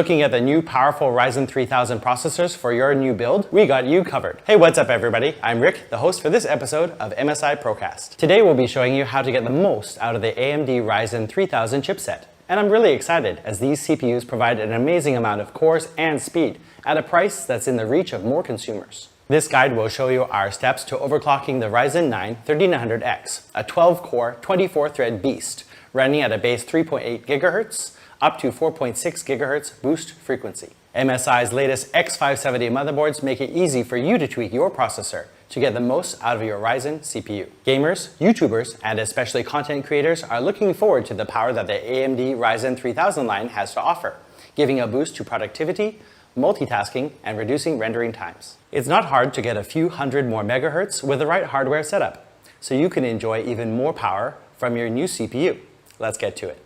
Looking at the new powerful Ryzen 3000 processors for your new build, we got you covered. Hey, what's up everybody? I'm Rick, the host for this episode of MSI Procast. Today we'll be showing you how to get the most out of the AMD Ryzen 3000 chipset. And I'm really excited as these CPUs provide an amazing amount of cores and speed at a price that's in the reach of more consumers. This guide will show you our steps to overclocking the Ryzen 9 3900X, a 12-core, 24-thread beast running at a base 3.8 GHz up to 4.6 GHz boost frequency. MSI's latest X570 motherboards make it easy for you to tweak your processor to get the most out of your Ryzen CPU. Gamers, YouTubers, and especially content creators are looking forward to the power that the AMD Ryzen 3000 line has to offer, giving a boost to productivity, multitasking, and reducing rendering times. It's not hard to get a few hundred more megahertz with the right hardware setup, so you can enjoy even more power from your new CPU. Let's get to it.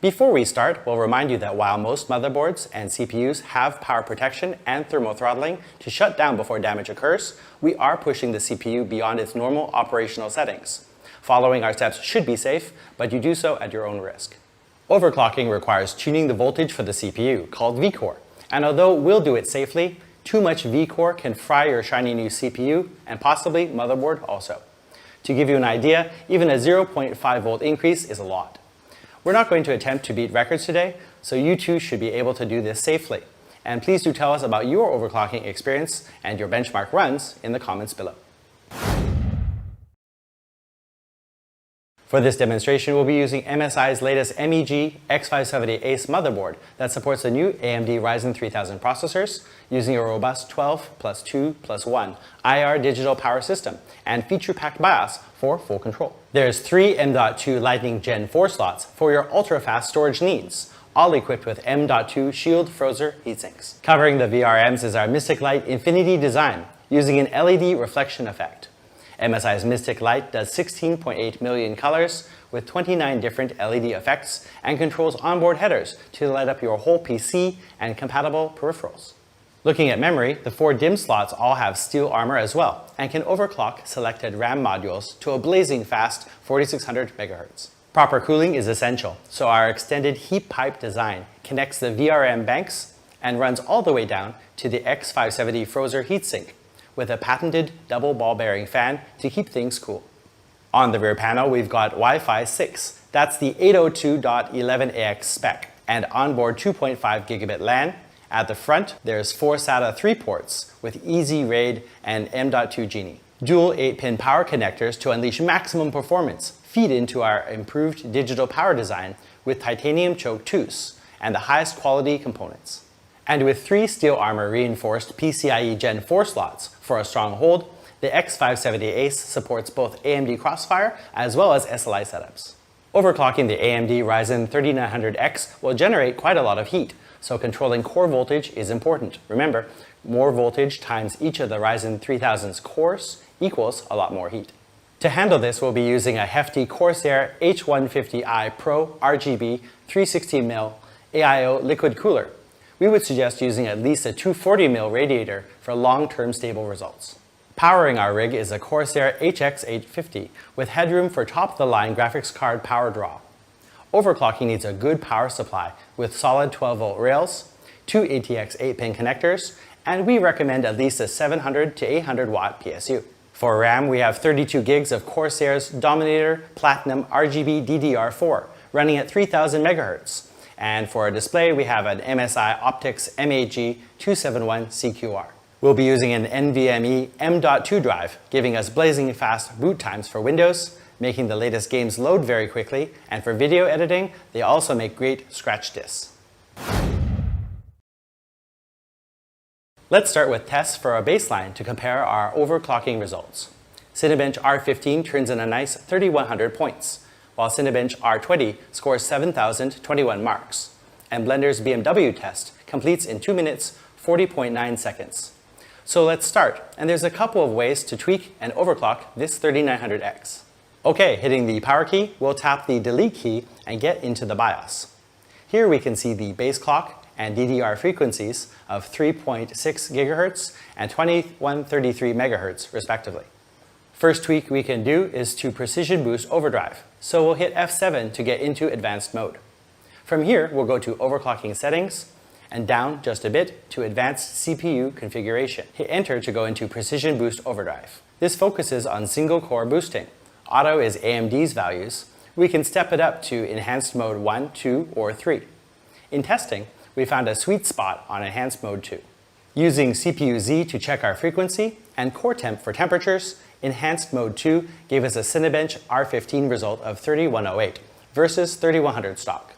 Before we start, we'll remind you that while most motherboards and CPUs have power protection and thermal throttling to shut down before damage occurs, we are pushing the CPU beyond its normal operational settings. Following our steps should be safe, but you do so at your own risk. Overclocking requires tuning the voltage for the CPU, called V-core, and although we'll do it safely, too much V-core can fry your shiny new CPU and possibly motherboard also. To give you an idea, even a 0.5 volt increase is a lot. We're not going to attempt to beat records today, so you too should be able to do this safely. And please do tell us about your overclocking experience and your benchmark runs in the comments below. For this demonstration, we'll be using MSI's latest MEG X570 Ace motherboard that supports the new AMD Ryzen 3000 processors using a robust 12+2+1 IR digital power system and feature-packed BIOS for full control. There's 3 M.2 Lightning Gen 4 slots for your ultra-fast storage needs, all equipped with M.2 Shield Frozer heatsinks. Covering the VRMs is our Mystic Light Infinity design using an LED reflection effect. MSI's Mystic Light does 16.8 million colors with 29 different LED effects and controls onboard headers to light up your whole PC and compatible peripherals. Looking at memory, the 4 DIMM slots all have steel armor as well and can overclock selected RAM modules to a blazing fast 4600 MHz. Proper cooling is essential, so our extended heat pipe design connects the VRM banks and runs all the way down to the X570 Frozer heatsink, with a patented double ball bearing fan to keep things cool. On the rear panel, we've got Wi-Fi 6. That's the 802.11ax spec and onboard 2.5 gigabit LAN. At the front, there's 4 SATA 3 ports with Easy RAID and M.2 Genie. Dual 8-pin power connectors to unleash maximum performance feed into our improved digital power design with titanium choke tooths and the highest quality components. And with 3 steel armor reinforced PCIe Gen 4 slots for a strong hold, the X570 Ace supports both AMD Crossfire as well as SLI setups. Overclocking the AMD Ryzen 3900X will generate quite a lot of heat, so controlling core voltage is important. Remember, more voltage times each of the Ryzen 3000's cores equals a lot more heat. To handle this, we'll be using a hefty Corsair H150i Pro RGB 360mm AIO liquid cooler. We would suggest using at least a 240mm radiator for long-term stable results. Powering our rig is a Corsair HX850 with headroom for top-of-the-line graphics card power draw. Overclocking needs a good power supply with solid 12-volt rails, 2 ATX 8-pin connectors, and we recommend at least a 700 to 800 watt PSU. For RAM, we have 32 gigs of Corsair's Dominator Platinum RGB DDR4 running at 3000 MHz. And for a display, we have an MSI Optics MAG 271 CQR. We'll be using an NVMe M.2 drive, giving us blazing fast boot times for Windows, making the latest games load very quickly, and for video editing, they also make great scratch discs. Let's start with tests for a baseline to compare our overclocking results. Cinebench R15 turns in a nice 3100 points, while Cinebench R20 scores 7,021 marks, and Blender's BMW test completes in 2 minutes 40.9 seconds. So let's start, and there's a couple of ways to tweak and overclock this 3900X. Okay, hitting the power key, we'll tap the delete key and get into the BIOS. Here we can see the base clock and DDR frequencies of 3.6 GHz and 2133 MHz, respectively. First tweak we can do is to precision boost overdrive, so we'll hit F7 to get into advanced mode. From here, we'll go to overclocking settings and down just a bit to advanced CPU configuration. Hit enter to go into precision boost overdrive. This focuses on single core boosting. Auto is AMD's values. We can step it up to enhanced mode 1, 2, or 3. In testing, we found a sweet spot on enhanced mode 2. Using CPU Z to check our frequency and core temp for temperatures, enhanced mode 2 gave us a Cinebench R15 result of 3108 versus 3100 stock.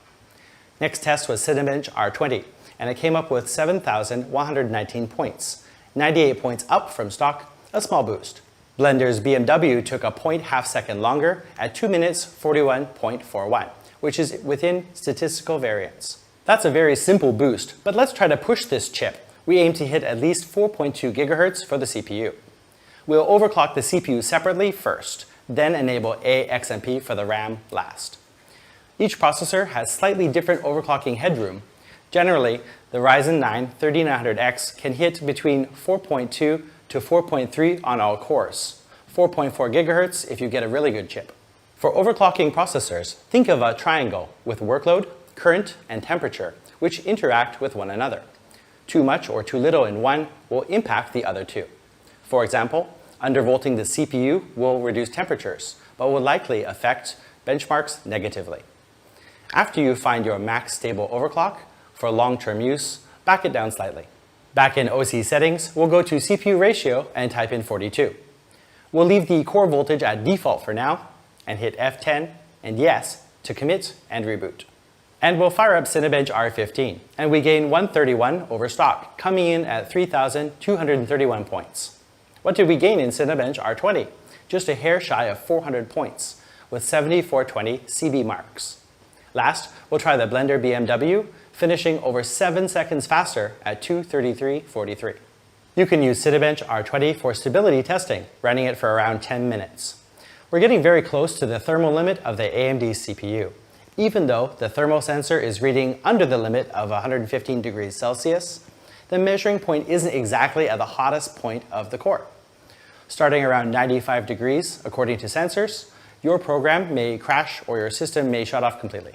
Next test was Cinebench R20, and it came up with 7,119 points, 98 points up from stock, a small boost. Blender's BMW took a 0.5 second longer at 2 minutes 41.41, which is within statistical variance. That's a very simple boost, but let's try to push this chip. We aim to hit at least 4.2 GHz for the CPU. We'll overclock the CPU separately first, then enable AXMP for the RAM last. Each processor has slightly different overclocking headroom. Generally, the Ryzen 9 3900X can hit between 4.2 to 4.3 on all cores, 4.4 GHz if you get a really good chip. For overclocking processors, think of a triangle with workload, current, and temperature, which interact with one another. Too much or too little in one will impact the other two. For example, undervolting the CPU will reduce temperatures, but will likely affect benchmarks negatively. After you find your max stable overclock, for long-term use, back it down slightly. Back in OC settings, we'll go to CPU ratio and type in 42. We'll leave the core voltage at default for now, and hit F10 and yes to commit and reboot. And we'll fire up Cinebench R15, and we gain 131 over stock, coming in at 3,231 points. What did we gain in Cinebench R20? Just a hair shy of 400 points, with 7420 CB marks. Last, we'll try the Blender BMW, finishing over 7 seconds faster at 2:33:43. You can use Cinebench R20 for stability testing, running it for around 10 minutes. We're getting very close to the thermal limit of the AMD CPU. Even though the thermal sensor is reading under the limit of 115 degrees Celsius, the measuring point isn't exactly at the hottest point of the core. Starting around 95 degrees, according to sensors, your program may crash or your system may shut off completely.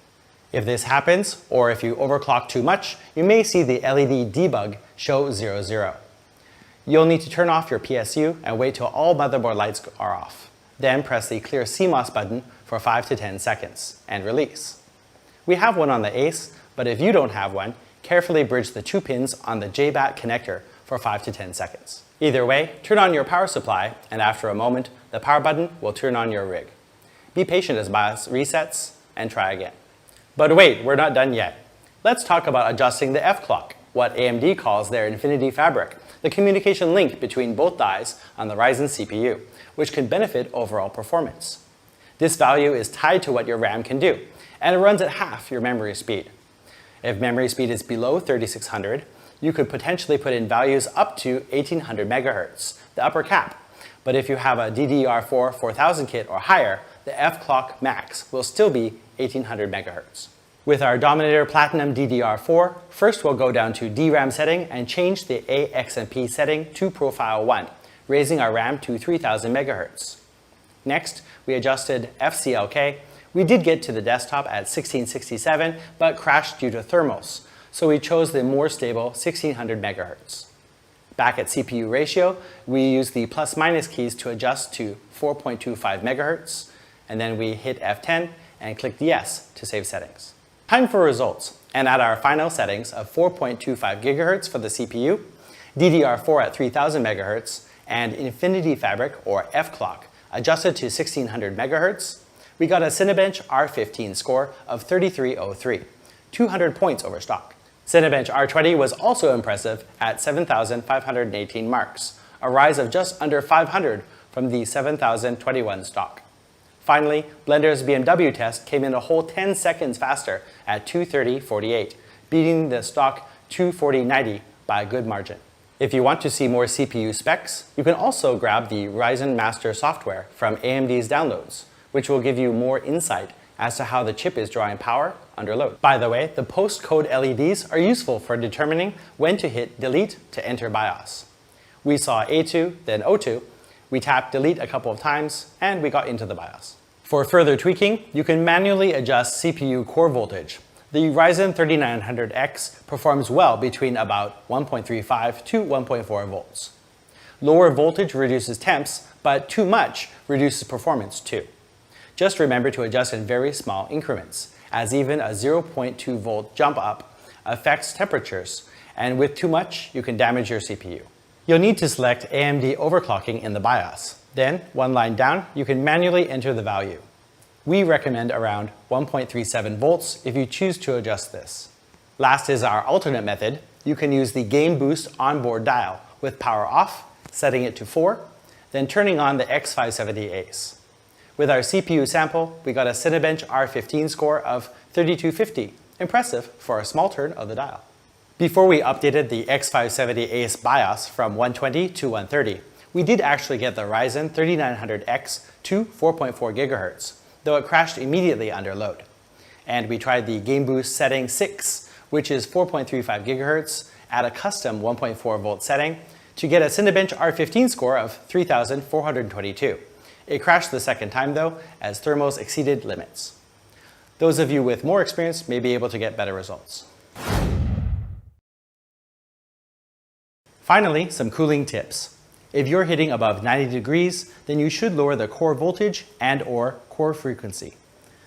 If this happens, or if you overclock too much, you may see the LED debug show 00. You'll need to turn off your PSU and wait till all motherboard lights are off. Then press the clear CMOS button for 5 to 10 seconds and release. We have one on the Ace, but if you don't have one, carefully bridge the 2 pins on the JBAT connector for 5 to 10 seconds. Either way, turn on your power supply, and after a moment, the power button will turn on your rig. Be patient as BIOS resets and try again. But wait, we're not done yet. Let's talk about adjusting the F-clock, what AMD calls their Infinity Fabric, the communication link between both dies on the Ryzen CPU, which can benefit overall performance. This value is tied to what your RAM can do, and it runs at half your memory speed. If memory speed is below 3600, you could potentially put in values up to 1800 MHz, the upper cap. But if you have a DDR4 4000 kit or higher, the F-clock max will still be 1800 MHz. With our Dominator Platinum DDR4, first we'll go down to DRAM setting and change the AXMP setting to Profile 1, raising our RAM to 3000 MHz. Next, we adjusted FCLK. We did get to the desktop at 1667, but crashed due to thermals, so we chose the more stable 1600 MHz. Back at CPU ratio, we use the plus minus keys to adjust to 4.25 MHz, and then we hit F10 and click yes to save settings. Time for results, and at our final settings of 4.25 GHz for the CPU, DDR4 at 3000 MHz, and Infinity Fabric or F-clock adjusted to 1600 MHz, we got a Cinebench R15 score of 3303, 200 points over stock. Cinebench R20 was also impressive at 7,518 marks, a rise of just under 500 from the 7,021 stock. Finally, Blender's BMW test came in a whole 10 seconds faster at 2:30:48, beating the stock 2:40:90 by a good margin. If you want to see more CPU specs, you can also grab the Ryzen Master software from AMD's downloads, which will give you more insight as to how the chip is drawing power under load. By the way, the postcode LEDs are useful for determining when to hit delete to enter BIOS. We saw A2, then O2. We tapped delete a couple of times, and we got into the BIOS. For further tweaking, you can manually adjust CPU core voltage. The Ryzen 3900X performs well between about 1.35 to 1.4 volts. Lower voltage reduces temps, but too much reduces performance too. Just remember to adjust in very small increments, as even a 0.2 volt jump up affects temperatures, and with too much, you can damage your CPU. You'll need to select AMD overclocking in the BIOS. Then, one line down, you can manually enter the value. We recommend around 1.37 volts if you choose to adjust this. Last is our alternate method. You can use the Game Boost onboard dial with power off, setting it to 4, then turning on the X570 Ace. With our CPU sample, we got a Cinebench R15 score of 3250. Impressive for a small turn of the dial. Before we updated the X570 Ace BIOS from 120 to 130, we did actually get the Ryzen 3900X to 4.4 GHz, though it crashed immediately under load. And we tried the Game Boost setting 6, which is 4.35 GHz at a custom 1.4 volt setting, to get a Cinebench R15 score of 3,422. It crashed the second time though, as thermals exceeded limits. Those of you with more experience may be able to get better results. Finally, some cooling tips. If you're hitting above 90 degrees, then you should lower the core voltage and/or core frequency.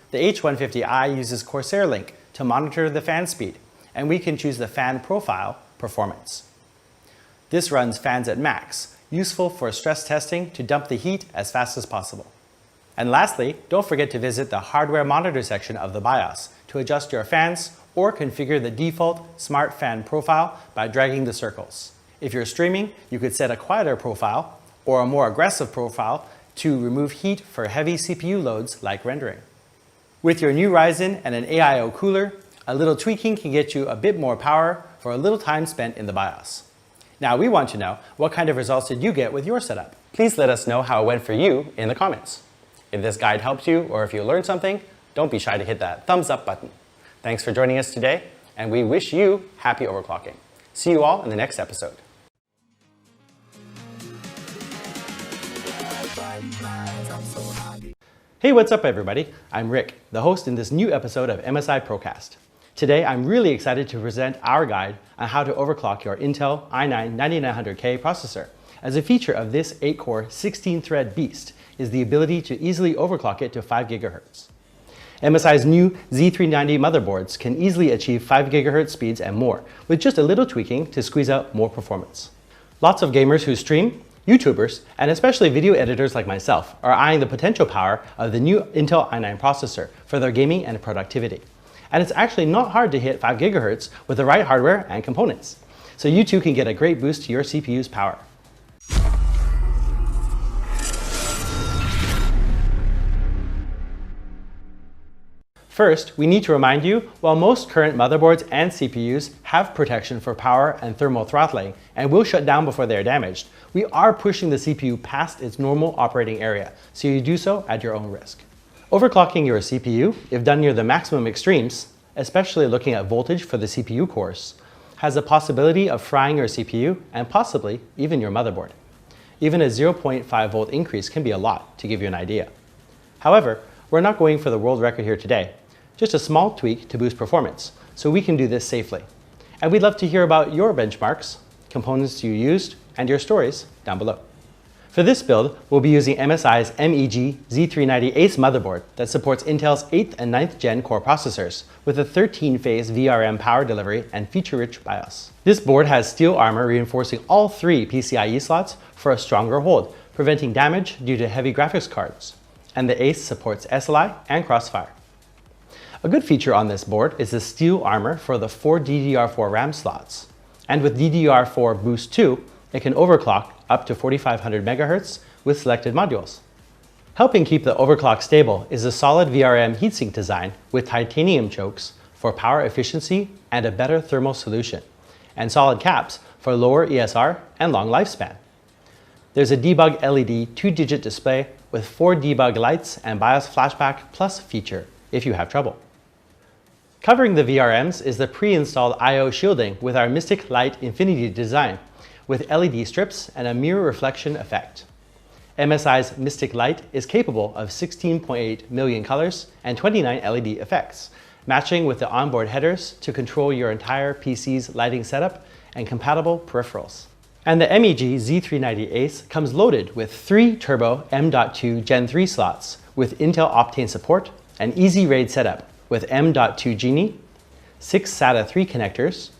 The H150i uses Corsair Link to monitor the fan speed, and we can choose the fan profile performance. This runs fans at max, useful for stress testing to dump the heat as fast as possible. And lastly, don't forget to visit the hardware monitor section of the BIOS to adjust your fans or configure the default smart fan profile by dragging the circles. If you're streaming, you could set a quieter profile or a more aggressive profile to remove heat for heavy CPU loads like rendering. With your new Ryzen and an AIO cooler, a little tweaking can get you a bit more power for a little time spent in the BIOS. Now we want to know, what kind of results did you get with your setup? Please let us know how it went for you in the comments. If this guide helped you or if you learned something, don't be shy to hit that thumbs up button. Thanks for joining us today, and we wish you happy overclocking. See you all in the next episode. Hey, what's up everybody? I'm Rick, the host in this new episode of MSI Procast. Today, I'm really excited to present our guide on how to overclock your Intel i9-9900K processor. As a feature of this 8-core, 16-thread beast is the ability to easily overclock it to 5 GHz. MSI's new Z390 motherboards can easily achieve 5 GHz speeds and more, with just a little tweaking to squeeze out more performance. Lots of gamers who stream, YouTubers, and especially video editors like myself are eyeing the potential power of the new Intel i9 processor for their gaming and productivity. And it's actually not hard to hit 5 GHz with the right hardware and components. So you too can get a great boost to your CPU's power. First, we need to remind you, while most current motherboards and CPUs have protection for power and thermal throttling and will shut down before they are damaged, we are pushing the CPU past its normal operating area, so you do so at your own risk. Overclocking your CPU, if done near the maximum extremes, especially looking at voltage for the CPU cores, has the possibility of frying your CPU and possibly even your motherboard. Even a 0.5 volt increase can be a lot, to give you an idea. However, we're not going for the world record here today, just a small tweak to boost performance, so we can do this safely. And we'd love to hear about your benchmarks, components you used, and your stories down below. For this build, we'll be using MSI's MEG Z390 Ace motherboard that supports Intel's 8th and 9th gen core processors with a 13-phase VRM power delivery and feature-rich BIOS. This board has steel armor reinforcing all 3 PCIe slots for a stronger hold, preventing damage due to heavy graphics cards. And the Ace supports SLI and Crossfire. A good feature on this board is the steel armor for the 4 DDR4 RAM slots. And with DDR4 Boost 2, it can overclock up to 4500 MHz with selected modules. Helping keep the overclock stable is a solid VRM heatsink design with titanium chokes for power efficiency and a better thermal solution, and solid caps for lower ESR and long lifespan. There's a debug LED 2-digit display with 4 debug lights and BIOS flashback plus feature, if you have trouble. Covering the VRMs is the pre-installed I/O shielding with our Mystic Light Infinity design, with LED strips and a mirror reflection effect. MSI's Mystic Light is capable of 16.8 million colors and 29 LED effects, matching with the onboard headers to control your entire PC's lighting setup and compatible peripherals. And the MEG Z390 Ace comes loaded with 3 turbo M.2 Gen 3 slots with Intel Optane support, an easy RAID setup with M.2 Genie, 6 SATA 3 connectors,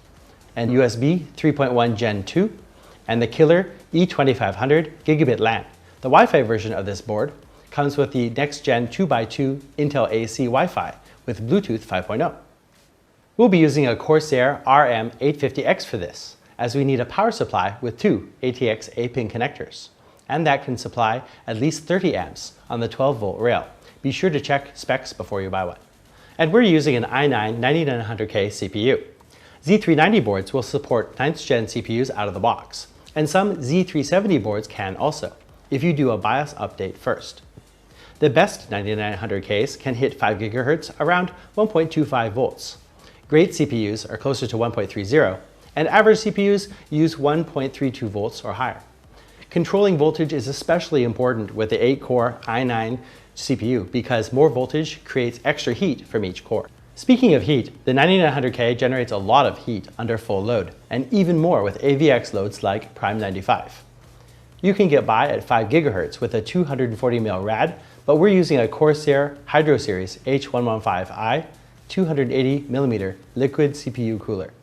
and USB 3.1 Gen 2, and the killer E2500 gigabit LAN. The Wi-Fi version of this board comes with the next-gen 2x2 Intel AC Wi-Fi with Bluetooth 5.0. We'll be using a Corsair RM850X for this, as we need a power supply with 2 ATX A-pin connectors, and that can supply at least 30 amps on the 12-volt rail. Be sure to check specs before you buy one. And we're using an i9 9900K CPU. Z390 boards will support 9th gen CPUs out of the box, and some Z370 boards can also, if you do a BIOS update first. The best 9900Ks can hit 5 GHz around 1.25 volts. Great CPUs are closer to 1.30, and average CPUs use 1.32 volts or higher. Controlling voltage is especially important with the 8-core i9 CPU because more voltage creates extra heat from each core. Speaking of heat, the 9900K generates a lot of heat under full load, and even more with AVX loads like Prime 95. You can get by at 5 GHz with a 240mm rad, but we're using a Corsair Hydro Series H115i 280mm liquid CPU cooler.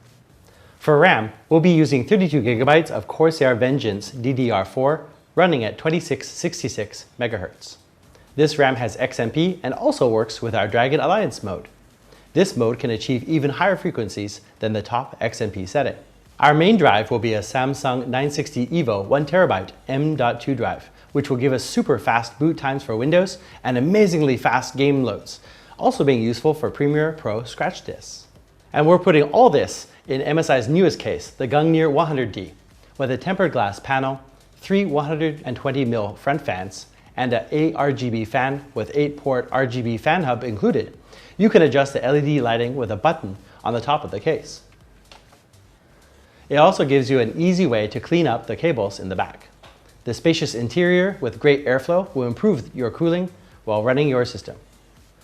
For RAM, we'll be using 32 GB of Corsair Vengeance DDR4 running at 2666 MHz. This RAM has XMP and also works with our Dragon Alliance mode. This mode can achieve even higher frequencies than the top XMP setting. Our main drive will be a Samsung 960 EVO 1TB M.2 drive, which will give us super fast boot times for Windows and amazingly fast game loads, also being useful for Premiere Pro scratch discs. And we're putting all this in MSI's newest case, the GUNGNIR 100D, with a tempered glass panel, 3 120mm front fans, and an ARGB fan with 8-port RGB fan hub included. You can adjust the LED lighting with a button on the top of the case. It also gives you an easy way to clean up the cables in the back. The spacious interior with great airflow will improve your cooling while running your system.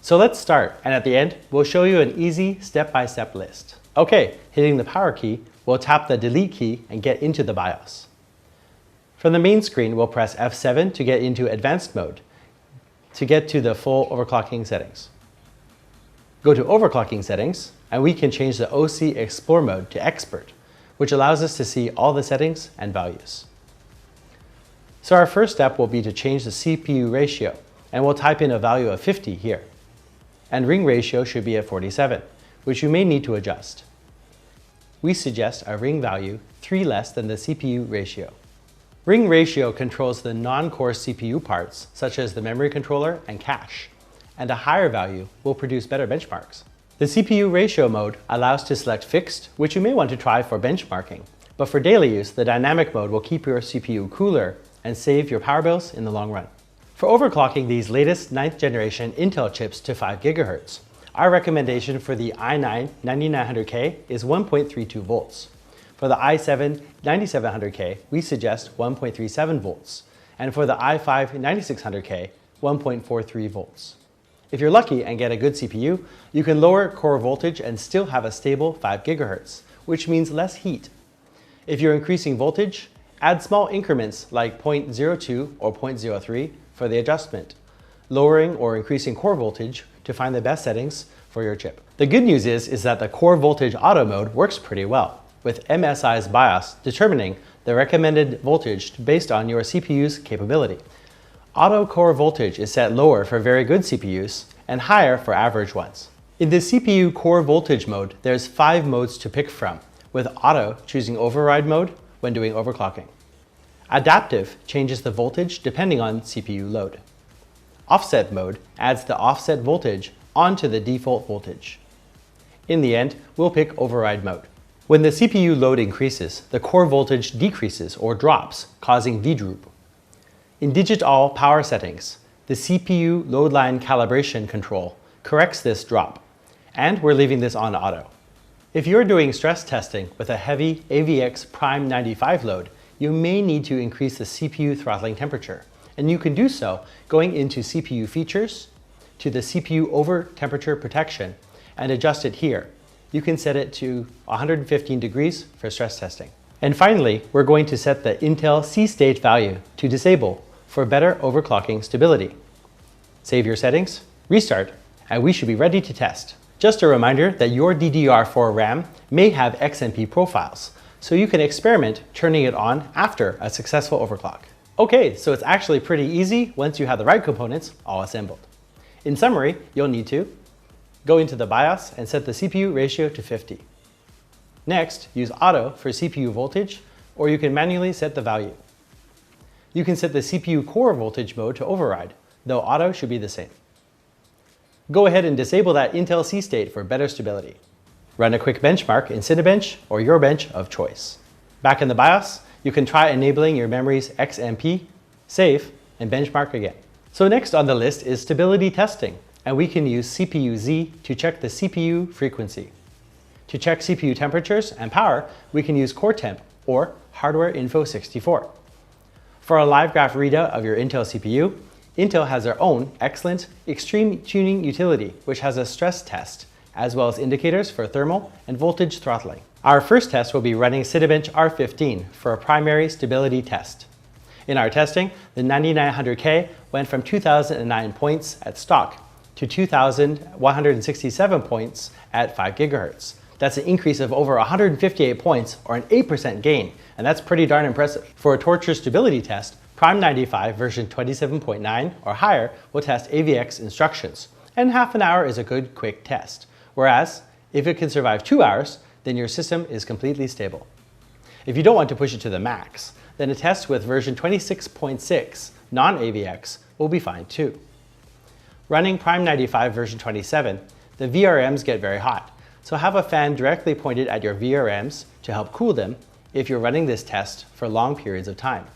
So let's start, and at the end, we'll show you an easy step-by-step list. Okay, hitting the power key, we'll tap the delete key and get into the BIOS. From the main screen, we'll press F7 to get into advanced mode, to get to the full overclocking settings. Go to overclocking settings, and we can change the OC Explore mode to expert, which allows us to see all the settings and values. So our first step will be to change the CPU ratio, and we'll type in a value of 50 here. And ring ratio should be at 47, which you may need to adjust. We suggest a ring value 3 less than the CPU ratio. Ring ratio controls the non-core CPU parts, such as the memory controller and cache, and a higher value will produce better benchmarks. The CPU ratio mode allows to select fixed, which you may want to try for benchmarking, but for daily use, the dynamic mode will keep your CPU cooler and save your power bills in the long run. For overclocking these latest 9th generation Intel chips to 5 GHz, our recommendation for the i9 9900K is 1.32 volts. For the i7 9700K, we suggest 1.37 volts, and for the i5 9600K, 1.43 volts. If you're lucky and get a good CPU, you can lower core voltage and still have a stable 5 GHz, which means less heat. If you're increasing voltage, add small increments like 0.02 or 0.03 for the adjustment, lowering or increasing core voltage to find the best settings for your chip. The good news is that the core voltage auto mode works pretty well, with MSI's BIOS determining the recommended voltage based on your CPU's capability. Auto core voltage is set lower for very good CPUs and higher for average ones. In the CPU core voltage mode, there's 5 modes to pick from, with auto choosing override mode when doing overclocking. Adaptive changes the voltage depending on CPU load. Offset mode adds the offset voltage onto the default voltage. In the end, we'll pick override mode. When the CPU load increases, the core voltage decreases or drops, causing V-droop. In digital power settings, the CPU load line calibration control corrects this drop, and we're leaving this on auto. If you're doing stress testing with a heavy AVX Prime 95 load, you may need to increase the CPU throttling temperature, and you can do so going into CPU features, to the CPU over temperature protection, and adjust it here. You can set it to 115 degrees for stress testing. And finally, we're going to set the Intel C stage value to disable for better overclocking stability. Save your settings, restart, and we should be ready to test. Just a reminder that your DDR4 RAM may have XMP profiles, so you can experiment turning it on after a successful overclock. Okay, so it's actually pretty easy once you have the right components all assembled. In summary, you'll need to go into the BIOS and set the CPU ratio to 50. Next, use auto for CPU voltage, or you can manually set the value. You can set the CPU core voltage mode to override, though auto should be the same. Go ahead and disable that Intel C state for better stability. Run a quick benchmark in Cinebench or your bench of choice. Back in the BIOS, you can try enabling your memory's XMP, save, and benchmark again. So next on the list is stability testing, and we can use CPU-Z to check the CPU frequency. To check CPU temperatures and power, we can use Core Temp or Hardware Info 64. For a live graph readout of your Intel CPU, Intel has their own excellent Extreme Tuning utility, which has a stress test, as well as indicators for thermal and voltage throttling. Our first test will be running Cinebench R15 for a primary stability test. In our testing, the 9900K went from 2009 points at stock to 2167 points at 5 GHz. That's an increase of over 158 points, or an 8% gain, and that's pretty darn impressive. For a torture stability test, Prime 95 version 27.9 or higher will test AVX instructions, and half an hour is a good quick test. Whereas, if it can survive 2 hours, then your system is completely stable. If you don't want to push it to the max, then a test with version 26.6 non-AVX will be fine too. Running Prime 95 version 27, the VRMs get very hot, so have a fan directly pointed at your VRMs to help cool them if you're running this test for long periods of time.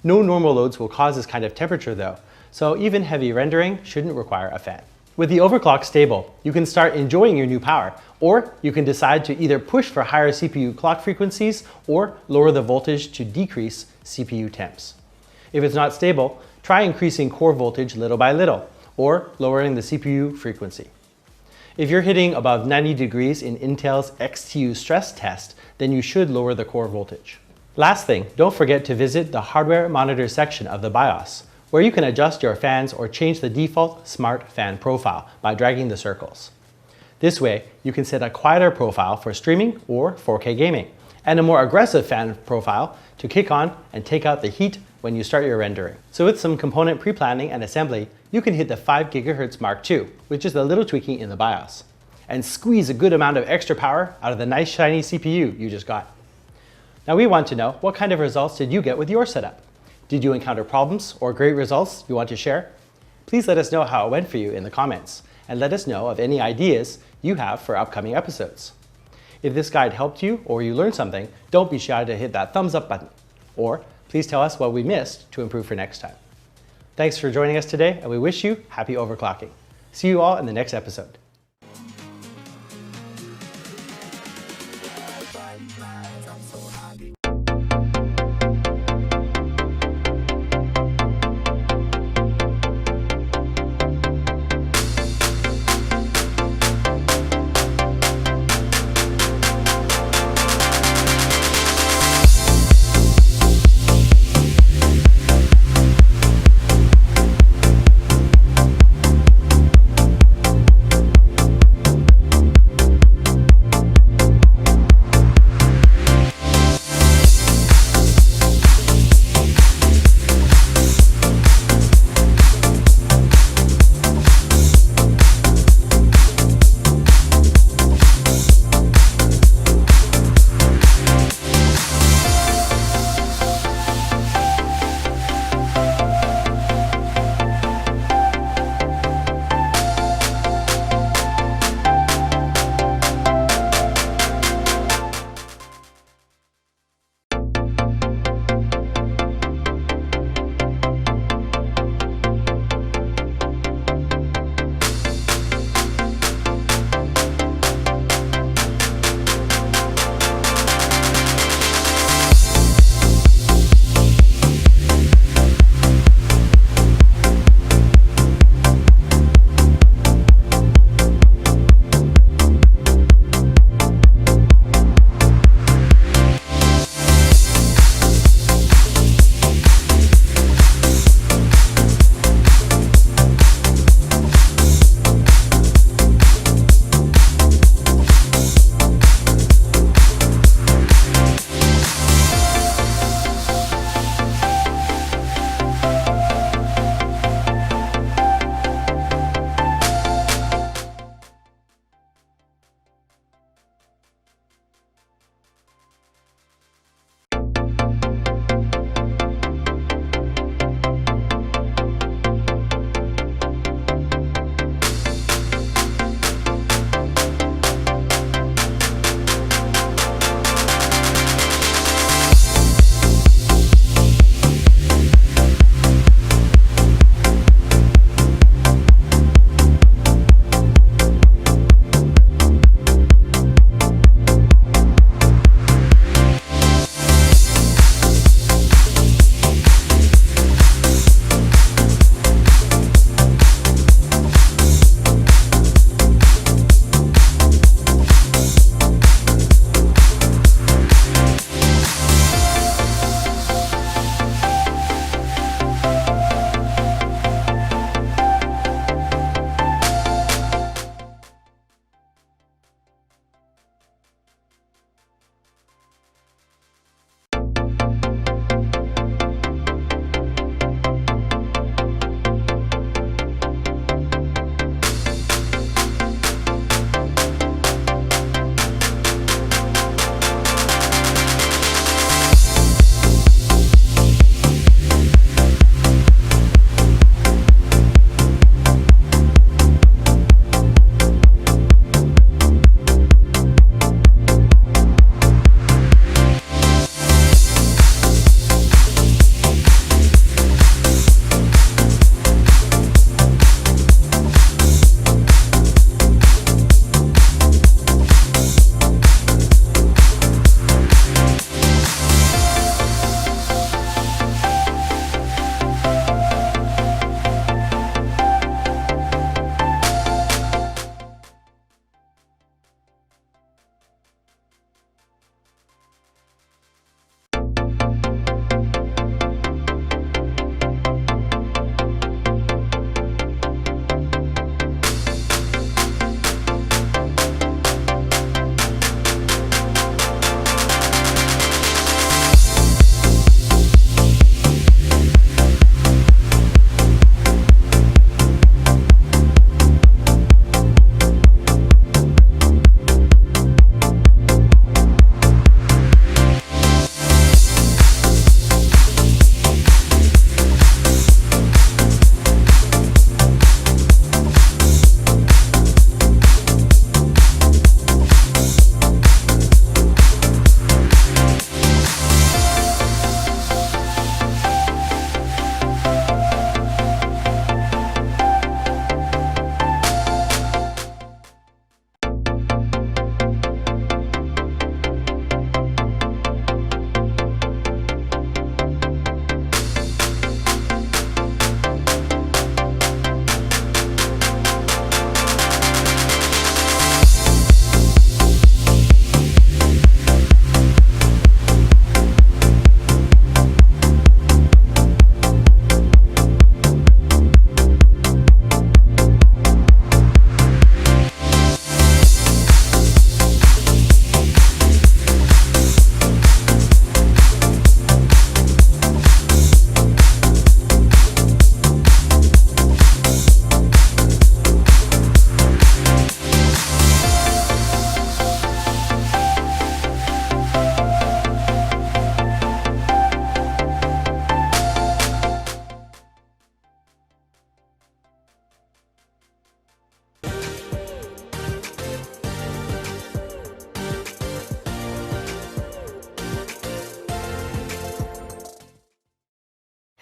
No normal loads will cause this kind of temperature though, so even heavy rendering shouldn't require a fan. With the overclock stable, you can start enjoying your new power, or you can decide to either push for higher CPU clock frequencies or lower the voltage to decrease CPU temps. If it's not stable, try increasing core voltage little by little, or lowering the CPU frequency. If you're hitting above 90 degrees in Intel's XTU stress test, then you should lower the core voltage. Last thing, don't forget to visit the hardware monitor section of the BIOS, where you can adjust your fans or change the default smart fan profile by dragging the circles. This way, you can set a quieter profile for streaming or 4K gaming, and a more aggressive fan profile to kick on and take out the heat when you start your rendering. So with some component pre-planning and assembly, you can hit the 5 GHz Mark II, with just a little tweaking in the BIOS, and squeeze a good amount of extra power out of the nice shiny CPU you just got. Now we want to know, what kind of results did you get with your setup? Did you encounter problems or great results you want to share? Please let us know how it went for you in the comments, and let us know of any ideas you have for upcoming episodes. If this guide helped you or you learned something, don't be shy to hit that thumbs up button, or please tell us what we missed to improve for next time. Thanks for joining us today, and we wish you happy overclocking. See you all in the next episode.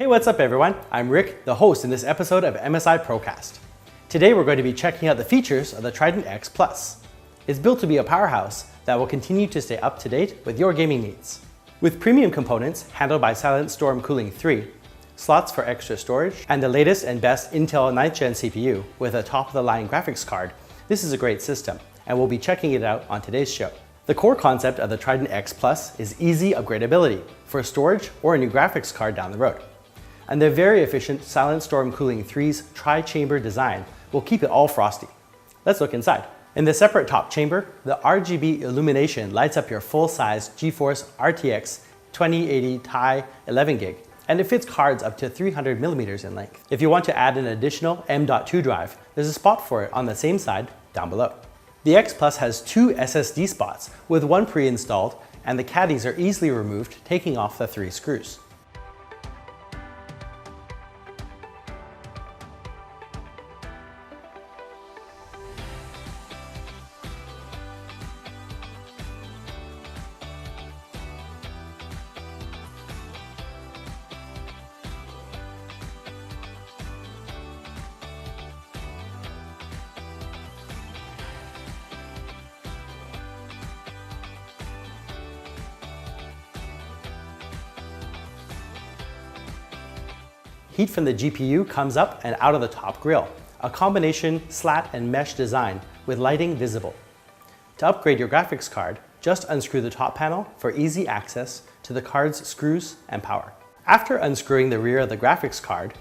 Hey, what's up everyone? I'm Rick, the host in this episode of MSI Procast. Today we're going to be checking out the features of the Trident X Plus. It's built to be a powerhouse that will continue to stay up to date with your gaming needs. With premium components handled by Silent Storm Cooling 3, slots for extra storage, and the latest and best Intel 9th Gen CPU with a top-of-the-line graphics card, this is a great system, and we'll be checking it out on today's show. The core concept of the Trident X Plus is easy upgradability for storage or a new graphics card down the road. And the very efficient Silent Storm Cooling 3's tri-chamber design will keep it all frosty. Let's look inside. In the separate top chamber, the RGB illumination lights up your full-size GeForce RTX 2080 Ti 11GB, and it fits cards up to 300mm in length. If you want to add an additional M.2 drive, there's a spot for it on the same side down below. The X Plus has 2 SSD spots with one pre-installed, and the caddies are easily removed, taking off the 3 screws. Heat from the GPU comes up and out of the top grille, a combination slat and mesh design with lighting visible. To upgrade your graphics card, just unscrew the top panel for easy access to the card's screws and power. After unscrewing the rear of the graphics card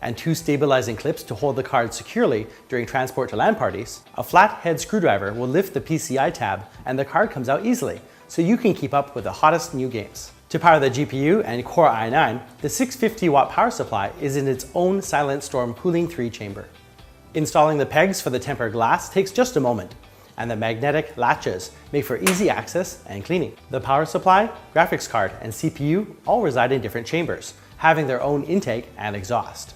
and 2 stabilizing clips to hold the card securely during transport to LAN parties, a flat head screwdriver will lift the PCI tab and the card comes out easily, so you can keep up with the hottest new games. To power the GPU and Core i9, the 650-watt power supply is in its own Silent Storm Cooling 3 chamber. Installing the pegs for the tempered glass takes just a moment, and the magnetic latches make for easy access and cleaning. The power supply, graphics card, and CPU all reside in different chambers, having their own intake and exhaust.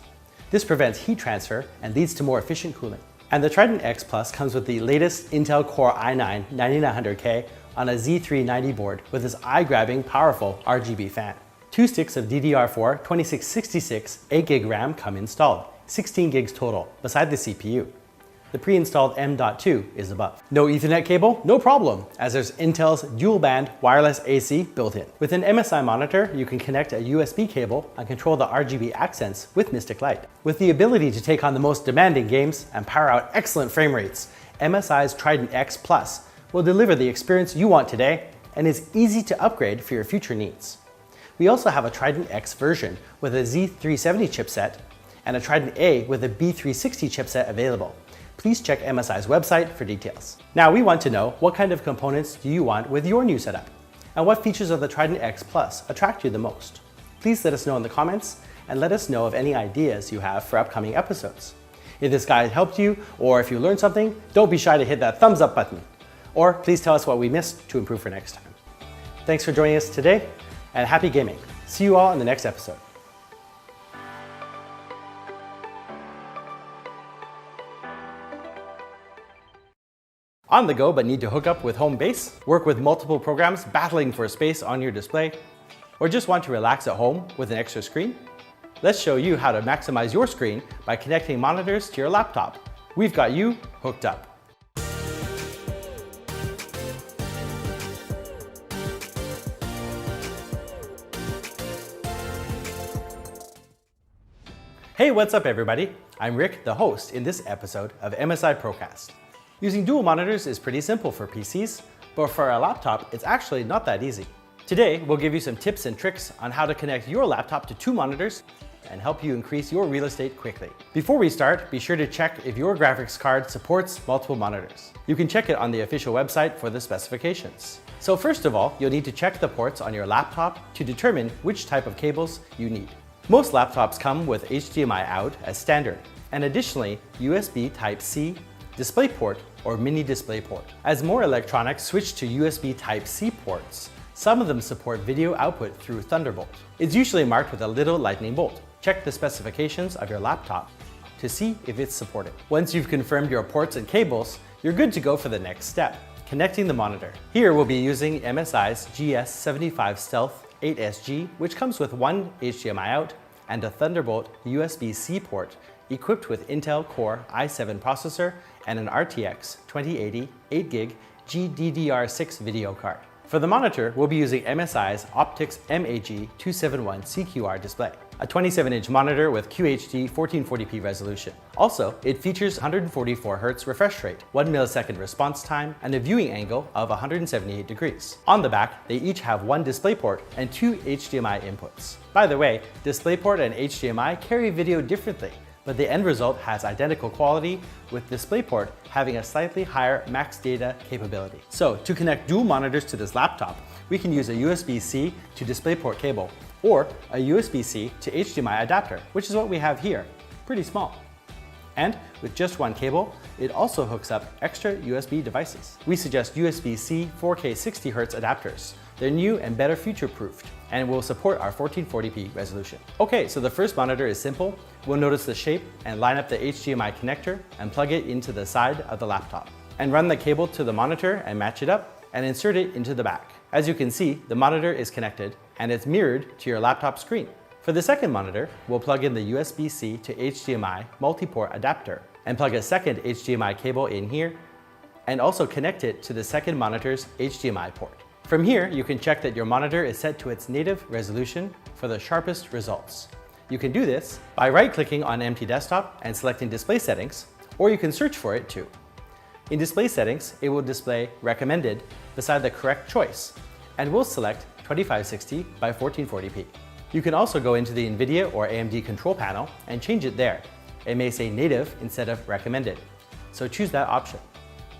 This prevents heat transfer and leads to more efficient cooling. And the Trident X Plus comes with the latest Intel Core i9 9900K on a Z390 board with this eye-grabbing, powerful RGB fan. 2 sticks of DDR4 2666 8GB RAM come installed, 16 gigs total, beside the CPU. The pre-installed M.2 is above. No Ethernet cable? No problem, as there's Intel's dual-band wireless AC built in. With an MSI monitor, you can connect a USB cable and control the RGB accents with Mystic Light. With the ability to take on the most demanding games and power out excellent frame rates, MSI's Trident X Plus will deliver the experience you want today and is easy to upgrade for your future needs. We also have a Trident X version with a Z370 chipset and a Trident A with a B360 chipset available. Please check MSI's website for details. Now we want to know, what kind of components do you want with your new setup? And what features of the Trident X Plus attract you the most? Please let us know in the comments and let us know of any ideas you have for upcoming episodes. If this guide helped you or if you learned something, don't be shy to hit that thumbs up button. Or please tell us what we missed to improve for next time. Thanks for joining us today, and happy gaming. See you all in the next episode. On the go but need to hook up with home base, work with multiple programs battling for space on your display, or just want to relax at home with an extra screen? Let's show you how to maximize your screen by connecting monitors to your laptop. We've got you hooked up. Hey, what's up everybody? I'm Rick, the host in this episode of MSI Procast. Using dual monitors is pretty simple for PCs, but for a laptop, it's actually not that easy. Today, we'll give you some tips and tricks on how to connect your laptop to 2 monitors and help you increase your real estate quickly. Before we start, be sure to check if your graphics card supports multiple monitors. You can check it on the official website for the specifications. So first of all, you'll need to check the ports on your laptop to determine which type of cables you need. Most laptops come with HDMI out as standard, and additionally, USB Type-C, DisplayPort, or Mini DisplayPort. As more electronics switch to USB Type-C ports, some of them support video output through Thunderbolt. It's usually marked with a little lightning bolt. Check the specifications of your laptop to see if it's supported. Once you've confirmed your ports and cables, you're good to go for the next step, connecting the monitor. Here we'll be using MSI's GS75 Stealth 8SG, which comes with one HDMI out and a Thunderbolt USB-C port equipped with Intel Core i7 processor and an RTX 2080 8GB GDDR6 video card. For the monitor, we'll be using MSI's Optix MAG 271 CQR display, a 27-inch monitor with QHD 1440p resolution. Also, it features 144Hz refresh rate, 1 millisecond response time, and a viewing angle of 178 degrees. On the back, they each have one DisplayPort and two HDMI inputs. By the way, DisplayPort and HDMI carry video differently, but the end result has identical quality, with DisplayPort having a slightly higher max data capability. So to connect dual monitors to this laptop, we can use a USB-C to DisplayPort cable or a USB-C to HDMI adapter, which is what we have here, pretty small. And with just one cable, it also hooks up extra USB devices. We suggest USB-C 4K 60Hz adapters. They're new and better future-proofed, and will support our 1440p resolution. Okay, so the first monitor is simple. We'll notice the shape and line up the HDMI connector and plug it into the side of the laptop. And run the cable to the monitor and match it up and insert it into the back. As you can see, the monitor is connected and it's mirrored to your laptop screen. For the second monitor, we'll plug in the USB-C to HDMI multi-port adapter and plug a second HDMI cable in here and also connect it to the second monitor's HDMI port. From here, you can check that your monitor is set to its native resolution for the sharpest results. You can do this by right-clicking on Empty Desktop and selecting Display Settings, or you can search for it too. In Display Settings, it will display Recommended beside the correct choice, and we'll select 2560 by 1440p. You can also go into the NVIDIA or AMD control panel and change it there. It may say Native instead of Recommended, so choose that option.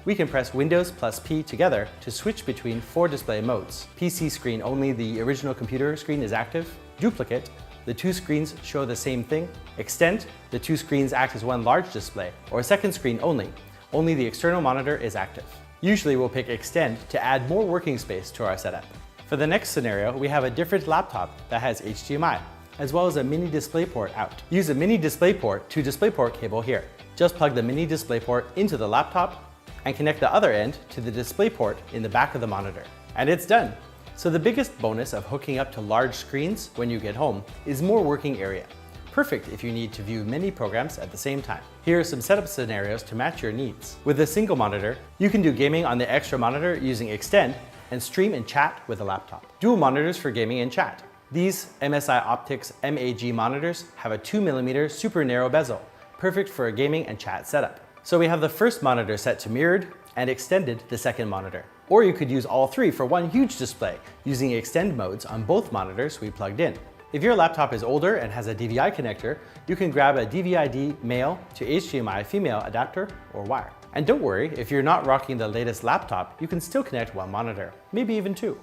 We can press Windows plus P together to switch between 4 display modes. PC screen only, the original computer screen is active. Duplicate, the 2 screens show the same thing. Extend, the 2 screens act as one large display. Or second screen only the external monitor is active. Usually we'll pick Extend to add more working space to our setup. For the next scenario, we have a different laptop that has HDMI, as well as a mini DisplayPort out. Use a mini DisplayPort to DisplayPort cable here. Just plug the mini DisplayPort into the laptop and connect the other end to the DisplayPort in the back of the monitor. And it's done. So the biggest bonus of hooking up to large screens when you get home is more working area. Perfect if you need to view many programs at the same time. Here are some setup scenarios to match your needs. With a single monitor, you can do gaming on the extra monitor using Extend and stream and chat with a laptop. Dual monitors for gaming and chat. These MSI Optix MAG monitors have a 2mm super narrow bezel, perfect for a gaming and chat setup. So we have the first monitor set to mirrored and extended the second monitor. Or you could use all three for one huge display using extend modes on both monitors we plugged in. If your laptop is older and has a DVI connector, you can grab a DVI-D male to HDMI female adapter or wire. And don't worry, if you're not rocking the latest laptop, you can still connect one monitor, maybe even two.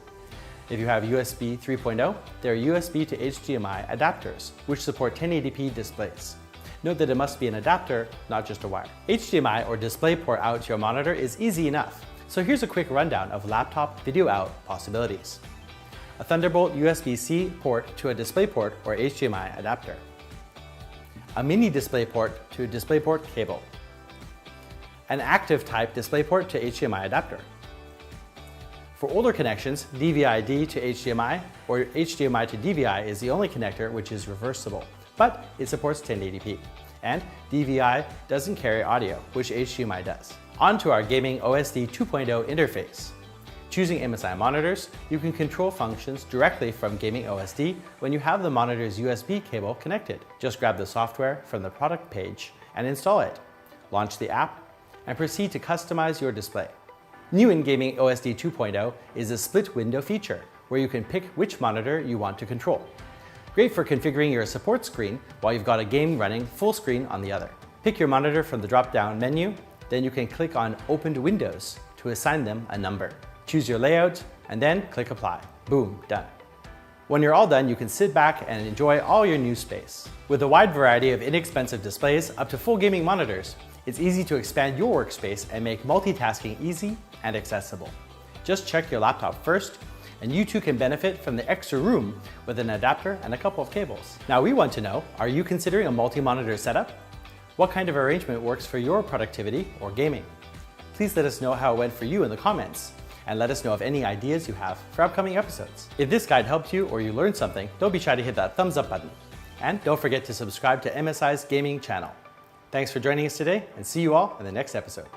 If you have USB 3.0, there are USB to HDMI adapters, which support 1080p displays. Note that it must be an adapter, not just a wire. HDMI or DisplayPort out to your monitor is easy enough. So here's a quick rundown of laptop video out possibilities. A Thunderbolt USB-C port to a DisplayPort or HDMI adapter. A mini DisplayPort to DisplayPort cable. An active type DisplayPort to HDMI adapter. For older connections, DVI-D to HDMI or HDMI to DVI is the only connector which is reversible, but it supports 1080p. And DVI doesn't carry audio, which HDMI does. On to our Gaming OSD 2.0 interface. Choosing MSI monitors, you can control functions directly from Gaming OSD when you have the monitor's USB cable connected. Just grab the software from the product page and install it. Launch the app and proceed to customize your display. New in Gaming OSD 2.0 is a split window feature where you can pick which monitor you want to control. Great for configuring your support screen while you've got a game running full screen on the other. Pick your monitor from the drop-down menu, then you can click on Opened Windows to assign them a number. Choose your layout and then click Apply. Boom, done. When you're all done, you can sit back and enjoy all your new space. With a wide variety of inexpensive displays up to full gaming monitors, it's easy to expand your workspace and make multitasking easy and accessible. Just check your laptop first, and you too can benefit from the extra room with an adapter and a couple of cables. Now we want to know, are you considering a multi-monitor setup? What kind of arrangement works for your productivity or gaming? Please let us know how it went for you in the comments, and let us know of any ideas you have for upcoming episodes. If this guide helped you or you learned something, don't be shy to hit that thumbs up button. And don't forget to subscribe to MSI's gaming channel. Thanks for joining us today, and see you all in the next episode.